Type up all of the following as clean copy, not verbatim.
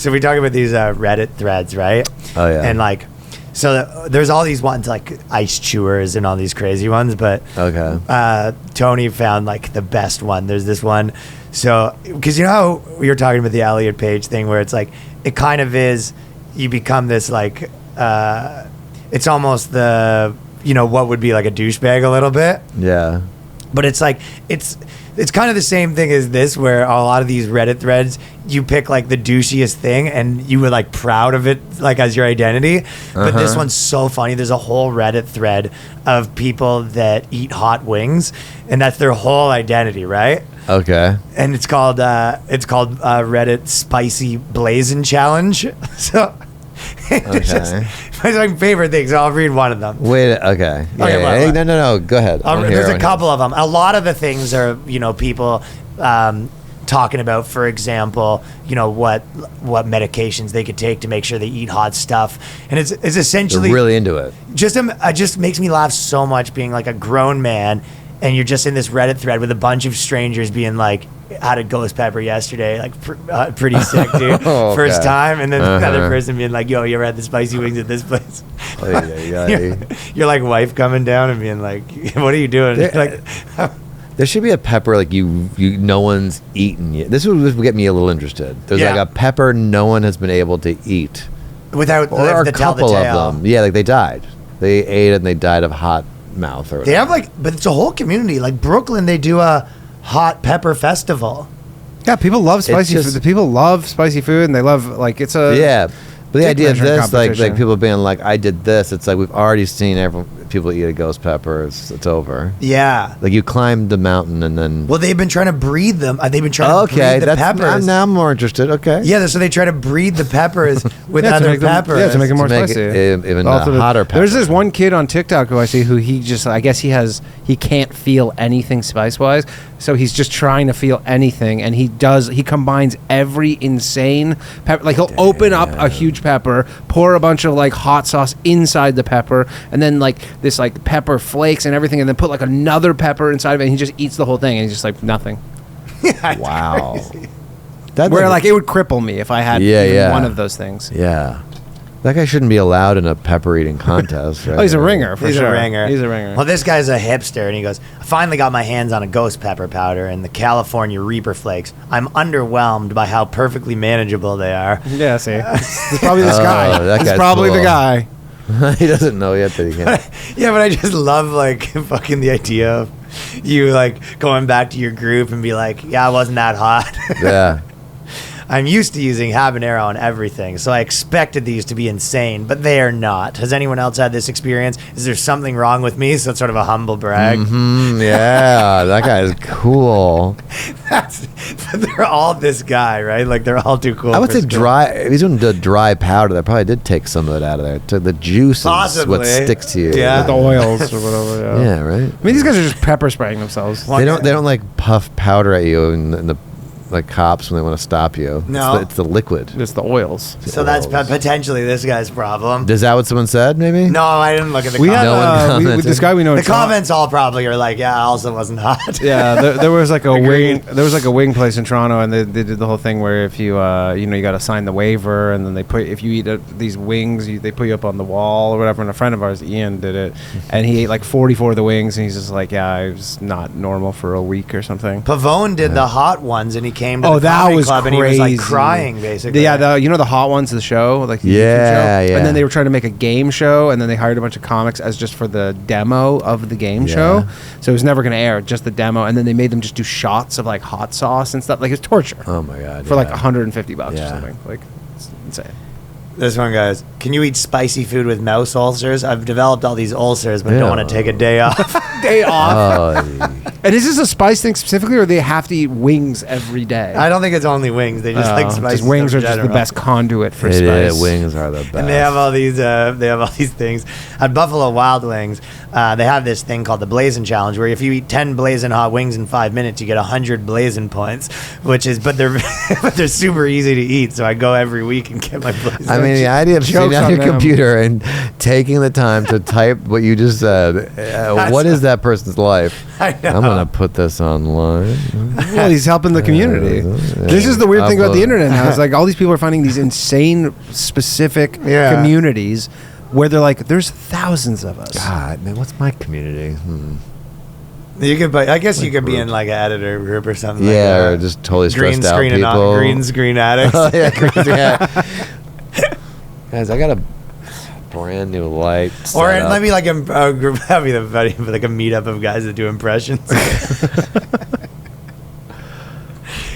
So we talk about these Reddit threads, right? Oh yeah. And like, so there's all these ones like ice chewers and all these crazy ones, but Tony found like the best one. There's this one. So, because you know how we were talking about the Elliot Page thing where it's like, it kind of is, you become this like, it's almost the, you know, what would be like a douchebag a little bit. Yeah. But it's like, it's kind of the same thing as this, where a lot of these Reddit threads, you pick like the douchiest thing and you were like proud of it, like as your identity. But this one's so funny. There's a whole Reddit thread of people that eat hot wings, and that's their whole identity, right? Okay. And it's called Reddit Spicy Blazing Challenge. So it's my favorite thing. So I'll read one of them. Wait. Okay. Yeah, Okay, yeah. No. Go ahead. There's a couple of them. A lot of the things are, you know, people talking about, for example, you know, what medications they could take to make sure they eat hot stuff, and it's essentially They're really into it. It just makes me laugh so much being like a grown man, and you're just in this Reddit thread with a bunch of strangers being like, "Had a ghost pepper yesterday, like pretty sick, dude, Okay. First time," and then another person being like, "Yo, you ever had the spicy wings at this place?" Your like wife coming down and being like, "What are you doing?" Like. There should be a pepper like you no one's eaten yet. This would get me a little interested. There's like a pepper no one has been able to eat without or the a couple of them. Yeah, like they died. They ate it and they died of hot mouth or whatever. They have like, but it's a whole community. Like Brooklyn, they do a hot pepper festival. Yeah, people love spicy food. People love spicy food, and they love like it's a But the idea of this, like people being like, I did this. It's like we've already seen people eat a ghost pepper. It's over. Yeah. Like you climbed the mountain and then. Well, they've been trying to breed them. They've been trying to breed the peppers. Now I'm more interested. Okay. Yeah, so they try to breed the peppers with other peppers. To make it more spicy. Even hotter pepper. There's this one kid on TikTok who I see who I guess he can't feel anything spice-wise. So he's just trying to feel anything, and he combines every insane pepper. Like he'll open up a huge pepper, pour a bunch of like hot sauce inside the pepper, and then like this like pepper flakes and everything, and then put like another pepper inside of it, and he just eats the whole thing, and he's just like nothing. Wow. Where like it would cripple me if I had one of those things. Yeah. That guy shouldn't be allowed in a pepper eating contest. Right? Oh, he's a ringer for sure. He's a ringer. Well, this guy's a hipster, and he goes, "I finally got my hands on a ghost pepper powder and the California Reaper Flakes. I'm underwhelmed by how perfectly manageable they are." Yeah, see, it's probably this guy. That's probably the guy. He doesn't know yet that he can. Yeah, but I just love like fucking the idea of you like going back to your group and be like, "Yeah, it wasn't that hot." Yeah. I'm used to using habanero on everything, so I expected these to be insane, but they are not. Has anyone else had this experience? Is there something wrong with me? So it's sort of a humble brag. Yeah, that guy is cool. But they're all this guy, right? Like they're all too cool. I would say dry. If he's doing the dry powder, that probably did take some of it out of there. The juice is what sticks to you. Yeah, the oils or whatever. Yeah, right. I mean, these guys are just pepper spraying themselves. They don't like puff powder at you in the like cops when they want to stop you. No, it's the liquid. It's the oils. So that's potentially this guy's problem. Is that what someone said? Maybe. No, I didn't look at the comments. With this guy we know. The comments all probably are like, "Yeah, also wasn't hot." Yeah, there was like a wing. There was like a wing place in Toronto, and they did the whole thing where if you you got to sign the waiver, and then if you eat these wings, they put you up on the wall or whatever. And a friend of ours, Ian, did it, and he ate like 44 of the wings, and he's just like, "Yeah, it was not normal for a week or something." Pavone did the hot ones, and he came to the that was club crazy. And he was like crying basically. Yeah, the hot ones of the show, like the YouTube show. And then they were trying to make a game show, and then they hired a bunch of comics as just for the demo of the game show. So it was never going to air, just the demo. And then they made them just do shots of like hot sauce and stuff. Like it's torture. Oh my god! For like $150 or something. Like it's insane. This one goes, "Can you eat spicy food with mouse ulcers? I've developed all these ulcers, but don't want to take a day off." Day off. And is this a spice thing specifically, or they have to eat wings every day? I don't think it's only wings. They just like spicy. Just wings are just the best conduit for spice. Wings are the best. And they have all these things at Buffalo Wild Wings. They have this thing called the Blazing Challenge, where if you eat 10 blazing hot wings in 5 minutes, you get 100 blazing points. But they're super easy to eat. So I go every week and get my blazing. I mean, the idea of sitting on your computer and taking the time to type what you just said. What is that person's life? I know. I'm gonna put this online. Well, he's helping the community. This is the weird thing about the internet now. It's like all these people are finding these insane, specific communities where they're like, "There's thousands of us." God, man, what's my community? You could, I guess you could be in like an editor group or something. Yeah, or just totally stressed out people. Green screen addicts. Oh, yeah. Guys, I got a brand new light. Or maybe like a group, that'd be the funny, like a meetup of guys that do impressions.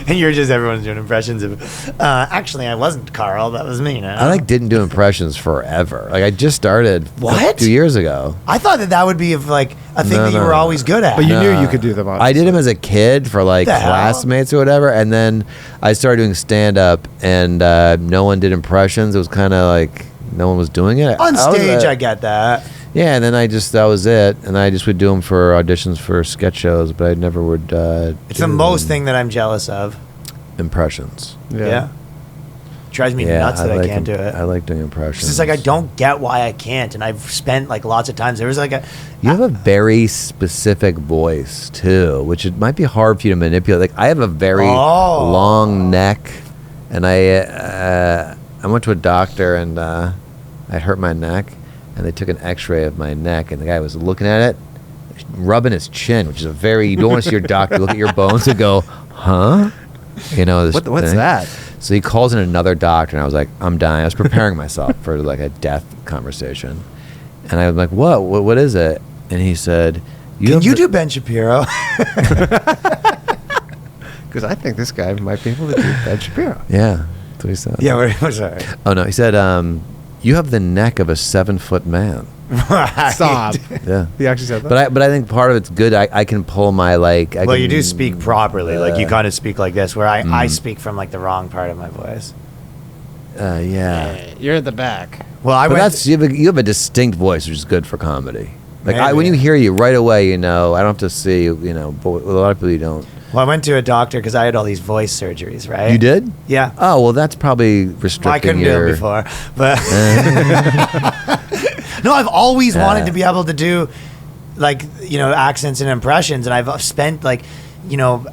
And everyone's doing impressions of. Actually, I wasn't Carl. That was me. Now I didn't do impressions forever. I just started. What? 2 years ago. I thought that would be a thing that you were always good at. But you knew you could do them. I did them as a kid for classmates or whatever, and then I started doing stand up, and no one did impressions. It was kind of like no one was doing it on stage. I get that. Yeah, and then that was it, and I just would do them for auditions for sketch shows, but I never would. It's the most thing that I'm jealous of. Impressions. Yeah. Drives me nuts that I can't do it. I like doing impressions. It's like I don't get why I can't, and I've spent lots of times. There was you have a very specific voice too, which it might be hard for you to manipulate. I have a very long neck, and I went to a doctor and I hurt my neck, and they took an X-ray of my neck, and the guy was looking at it, rubbing his chin, which is you don't want to see your doctor look at your bones and go, huh? What's that? So he calls in another doctor, and I was like, I'm dying. I was preparing myself for a death conversation, and I was like, what is it? And he said, Can you do Ben Shapiro? Because I think this guy might be able to do Ben Shapiro. Yeah, that's what he said. Yeah, sorry. Oh no, he said, you have the neck of a 7-foot man. Right. Stop. Yeah. He actually said that. But I think part of it's good. I can pull my you do speak properly. You kind of speak like this, where I speak from the wrong part of my voice. Yeah. You're at the back. Well, you have a distinct voice, which is good for comedy. When you hear you right away, I don't have to see but with a lot of people you don't. Well, I went to a doctor because I had all these voice surgeries, right? You did? Yeah. Oh, well, that's probably restricting I couldn't do it before, but no, I've always wanted to be able to do accents and impressions, and I've spent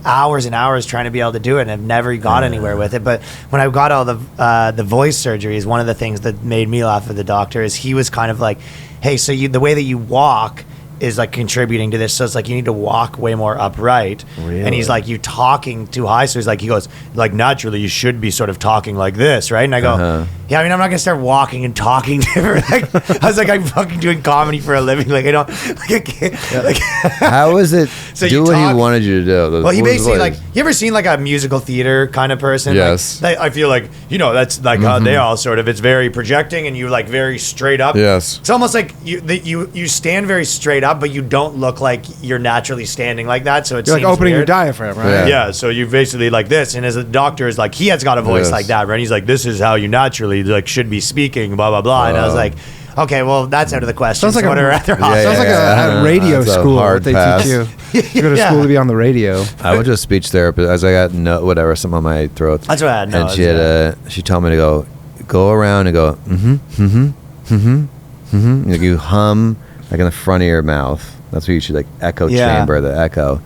hours and hours trying to be able to do it, and I've never got anywhere with it. But when I got all the voice surgeries, one of the things that made me laugh with the doctor is he was kind of like, hey, so the way that you walk is contributing to this, so it's you need to walk way more upright. Really? And he's like, you talking too high, so he goes naturally you should be sort of talking like this, right? And I go, yeah, I'm not gonna start walking and talking different. I was I'm fucking doing comedy for a living. I don't I can't, How is it so do what he wanted you to do? Well, he basically you ever seen a musical theater kind of person? Yes. I feel that's how they all sort of, it's very projecting, and you very straight up. Yes. It's almost you stand very straight up, but you don't look like you're naturally standing like that. So it's you're opening your diaphragm, right? Yeah. So you basically this, and as a doctor is he has got a voice like that, right? He's this is how you naturally should be speaking, blah blah blah. And I was like, okay, well that's out of the question. Sounds like a a radio school. Hard they pass. teach you. You go to school to be on the radio. I went to a speech therapist as I got something on my throat. That's what I had. And she told me to go around and go you hum in the front of your mouth. That's what you should echo chamber, the echo.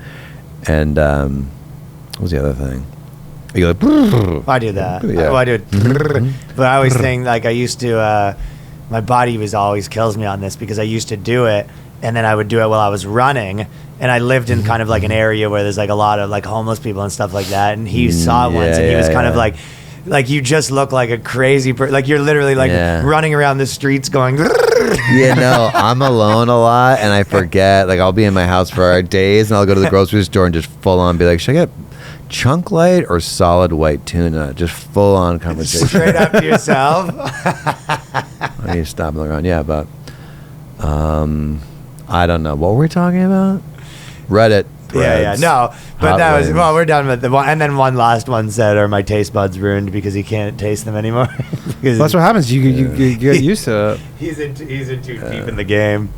And what was the other thing? You go I do that. Yeah. I do it. But I always think I used to. My body always kills me on this because I used to do it, and then I would do it while I was running. And I lived in kind of an area where there's a lot of homeless people and stuff like that. And he saw it once, and he was kind of you just look like a crazy person. You're literally running around the streets going. Yeah, no, I'm alone a lot, and I forget. I'll be in my house for days, and I'll go to the grocery store and just full on be should I get chunk light or solid white tuna? Just full on conversation. Straight up to yourself. I need to stop and look around. Yeah, but I don't know. What were we talking about? Reddit. Threads, no, but hot that was wings. we're done with the one, and then one last one said, "Are my taste buds ruined because he can't taste them anymore?" That's what happens. You get used to it. He's in too deep in the game.